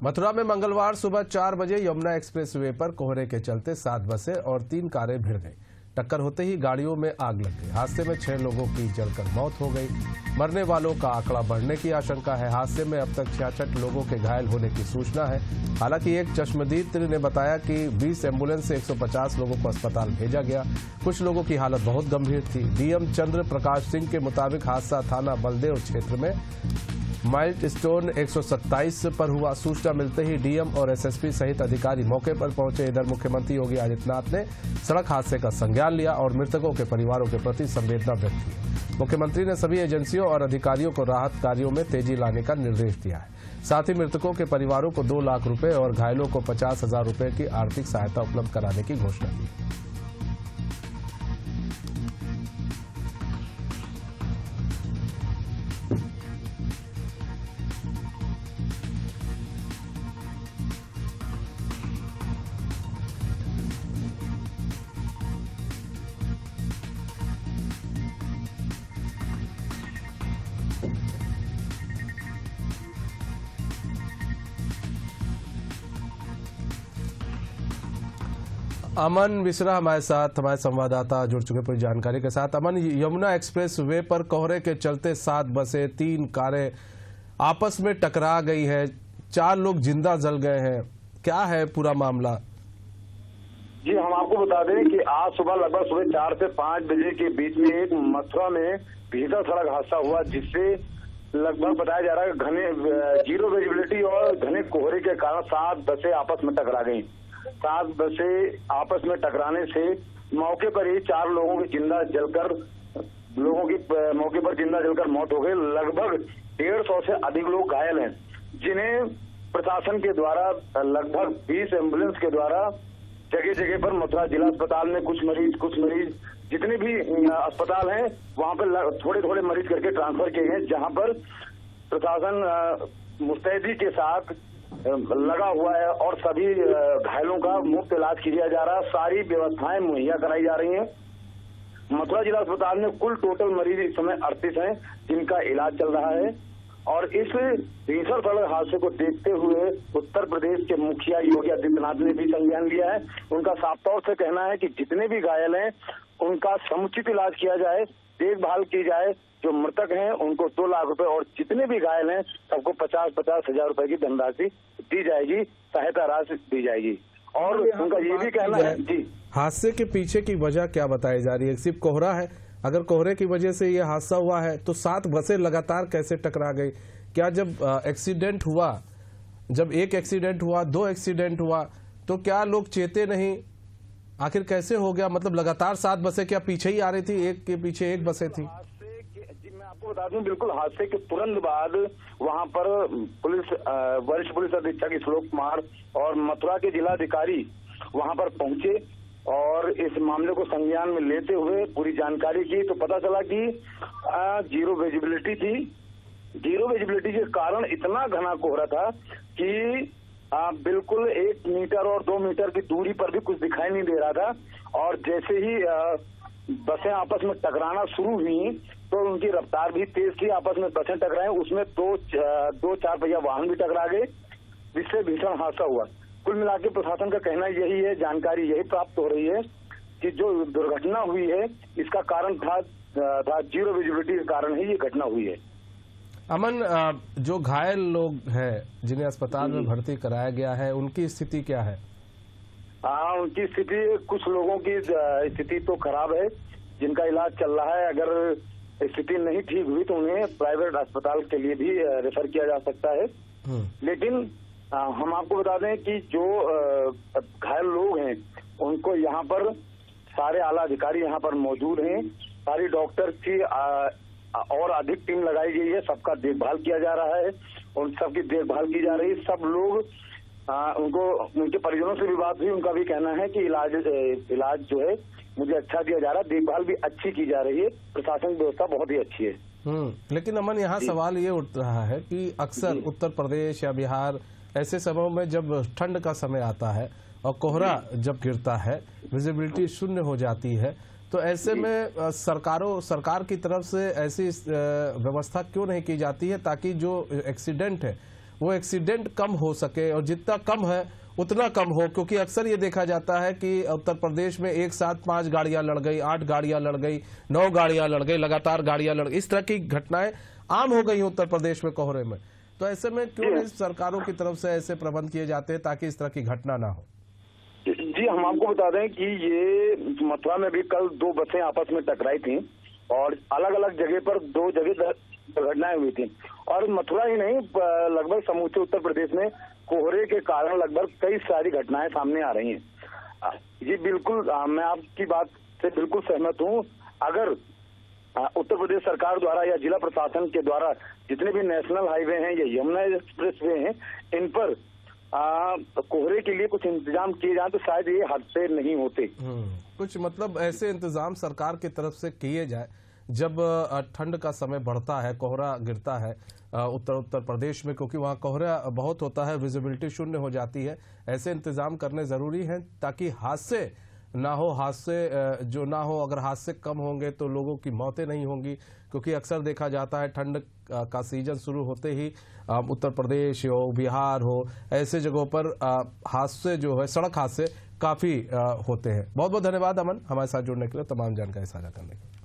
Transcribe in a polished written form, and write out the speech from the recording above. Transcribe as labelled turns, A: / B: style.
A: मथुरा में मंगलवार सुबह 4 बजे यमुना एक्सप्रेसवे पर कोहरे के चलते 7 बसें और 3 कारें भिड़ गई। टक्कर होते ही गाड़ियों में आग लग गई। हादसे में 6 लोगों की जलकर मौत हो गई। मरने वालों का आंकड़ा बढ़ने की आशंका है। हादसे में अब तक 66 लोगों के घायल होने की सूचना है। हालांकि एक चश्मदीद ने बताया कि 20 एम्बुलेंस से 150 लोगों को अस्पताल भेजा गया। कुछ लोगों की हालत बहुत गंभीर थी। डीएम चंद्र प्रकाश सिंह के मुताबिक हादसा थाना बलदेव क्षेत्र में माइलस्टोन 127 पर हुआ। सूचना मिलते ही डीएम और एसएसपी सहित अधिकारी मौके पर पहुंचे। इधर मुख्यमंत्री योगी आदित्यनाथ ने सड़क हादसे का संज्ञान लिया और मृतकों के परिवारों के प्रति संवेदना व्यक्त की। मुख्यमंत्री ने सभी एजेंसियों और अधिकारियों को राहत कार्यों में तेजी लाने का निर्देश दिया है। साथ ही मृतकों के परिवारों को 2 लाख रुपए और घायलों को 50,000 रुपए की आर्थिक सहायता उपलब्ध कराने की घोषणा की। अमन मिश्रा हमारे साथ, हमारे संवाददाता जुड़ चुके पूरी जानकारी के साथ। अमन, यमुना एक्सप्रेस वे पर कोहरे के चलते 7 बसें 3 कारें आपस में टकरा गई है। 4 लोग जिंदा जल गए हैं। क्या है पूरा मामला?
B: जी, हम आपको बता दें कि आज सुबह लगभग सुबह 4 से 5 बजे के बीच में एक मथुरा में भीषण सड़क हादसा हुआ, जिससे लगभग बताया जा रहा है घने जीरो विजिबिलिटी और घने कोहरे के कारण 7 बसें आपस में टकरा गई। 7 बसें आपस में टकराने से मौके पर ही 4 लोगों की मौके पर जिंदा जलकर मौत हो गई। लगभग 150 से अधिक लोग घायल हैं, जिन्हें प्रशासन के द्वारा लगभग 20 एम्बुलेंस के द्वारा जगह जगह पर मथुरा जिला अस्पताल में कुछ मरीज जितने भी अस्पताल हैं वहां पर थोड़े थोड़े मरीज करके ट्रांसफर किए गए, जहां पर प्रशासन मुस्तैदी के साथ लगा हुआ है और सभी घायलों का मुफ्त इलाज किया जा रहा है। सारी व्यवस्थाएं मुहैया कराई जा रही हैं। मथुरा जिला अस्पताल में कुल टोटल मरीज इस समय 38 हैं, जिनका इलाज चल रहा है। और इस भीषण सड़क हादसे को देखते हुए उत्तर प्रदेश के मुखिया योगी आदित्यनाथ ने भी संज्ञान लिया है। उनका साफ तौर से कहना है कि जितने भी घायल हैं उनका समुचित इलाज किया जाए, देखभाल की जाए। जो मृतक हैं उनको 2 लाख रुपए और जितने भी घायल हैं सबको 50,000 रुपए की धनराशि दी जाएगी, सहायता राशि दी जाएगी। और उनका ये भी कहना है जी,
A: हादसे के पीछे की वजह क्या बताई जा रही है? सिर्फ कोहरा है? अगर कोहरे की वजह से ये हादसा हुआ है तो 7 बसें लगातार कैसे टकरा गई? क्या जब एक्सीडेंट हुआ, जब एक एक्सीडेंट हुआ, 2 एक्सीडेंट हुआ, तो क्या लोग चेते नहीं? आखिर कैसे हो गया? मतलब लगातार 7 बसें क्या पीछे ही आ रही थी, एक के पीछे एक बसें थी?
B: जी, मैं आपको बता दूं, बिल्कुल हादसे के तुरंत बाद वहां पर वरिष्ठ पुलिस अधीक्षक श्लोक कुमार और मथुरा के जिलाधिकारी वहां पर पहुंचे और इस मामले को संज्ञान में लेते हुए पूरी जानकारी की, तो पता चला कि जीरो विजिबिलिटी थी। जीरो विजिबिलिटी के कारण इतना घना कोहरा था कि बिल्कुल 1 मीटर और 2 मीटर की दूरी पर भी कुछ दिखाई नहीं दे रहा था। और जैसे ही बसें आपस में टकराना शुरू हुई तो उनकी रफ्तार भी तेज थी। आपस में बसें टकराई, उसमें 2 4 पहिया वाहन भी टकरा गए, जिससे भीषण हादसा हुआ। कुल मिला के प्रशासन का कहना यही है, जानकारी यही प्राप्त हो रही है कि जो दुर्घटना हुई है इसका कारण था जीरो विजिबिलिटी के कारण ही ये घटना हुई है।
A: अमन, जो घायल लोग हैं जिन्हें अस्पताल में भर्ती कराया गया है, उनकी स्थिति क्या है?
B: उनकी स्थिति, कुछ लोगों की स्थिति तो खराब है, जिनका इलाज चल रहा है। अगर स्थिति नहीं ठीक हुई तो उन्हें प्राइवेट अस्पताल के लिए भी रेफर किया जा सकता है। लेकिन हम आपको बता दें कि जो घायल लोग हैं उनको यहाँ पर सारे आला अधिकारी यहाँ पर मौजूद हैं। सारी डॉक्टर की और अधिक टीम लगाई गई है, सबका देखभाल किया जा रहा है, उन सबकी देखभाल की जा रही है। सब लोग उनके परिजनों से भी बात हुई, उनका भी कहना है कि इलाज जो है मुझे अच्छा दिया जा रहा है, देखभाल भी अच्छी की जा रही है, प्रशासन व्यवस्था बहुत ही अच्छी है।
A: लेकिन अमन, यहाँ सवाल ये उठ रहा है कि अक्सर उत्तर प्रदेश या बिहार ऐसे समयों में जब ठंड का समय आता है और कोहरा जब गिरता है, विजिबिलिटी शून्य हो जाती है, तो ऐसे में सरकार की तरफ से ऐसी व्यवस्था क्यों नहीं की जाती है ताकि जो एक्सीडेंट है वो एक्सीडेंट कम हो सके, और जितना कम है उतना कम हो, क्योंकि अक्सर ये देखा जाता है कि उत्तर प्रदेश में एक साथ 5 गाड़ियां लड़ गई, 8 गाड़ियां लड़ गई, 9 गाड़ियां लड़ गई, लगातार गाड़ियां लड़ गई, इस तरह की घटनाएं आम हो गई उत्तर प्रदेश में कोहरे में। तो ऐसे में क्यों नहीं सरकारों की तरफ से ऐसे प्रबंध किए जाते हैं ताकि इस तरह की घटना ना हो?
B: जी, हम आपको बता दें कि ये मथुरा में भी कल 2 बसें आपस में टकराई थी और अलग अलग जगह पर 2 जगह दुर्घटनाएं हुई थी। और मथुरा ही नहीं, लगभग समूचे उत्तर प्रदेश में कोहरे के कारण लगभग कई सारी घटनाएं सामने आ रही हैं। जी बिल्कुल, मैं आपकी बात से बिल्कुल सहमत हूं। अगर उत्तर प्रदेश सरकार द्वारा या जिला प्रशासन के द्वारा जितने भी नेशनल हाईवे हैं या यमुना एक्सप्रेस वे हैं, इन पर कोहरे के लिए कुछ इंतजाम किए जाए तो शायद ये हादसे नहीं होते।
A: कुछ मतलब ऐसे इंतजाम सरकार की तरफ से किए जाए, जब ठंड का समय बढ़ता है, कोहरा गिरता है उत्तर प्रदेश में, क्योंकि वहाँ कोहरा बहुत होता है, विजिबिलिटी शून्य हो जाती है। ऐसे इंतजाम करने जरूरी हैं ताकि हादसे ना हो, हादसे जो ना हो, अगर हादसे कम होंगे तो लोगों की मौतें नहीं होंगी, क्योंकि अक्सर देखा जाता है ठंड का सीजन शुरू होते ही उत्तर प्रदेश हो, बिहार हो, ऐसे जगहों पर हादसे जो है, सड़क हादसे काफी होते हैं। बहुत बहुत धन्यवाद अमन, हमारे साथ जुड़ने के लिए, तमाम जानकारी साझा करने के लिए।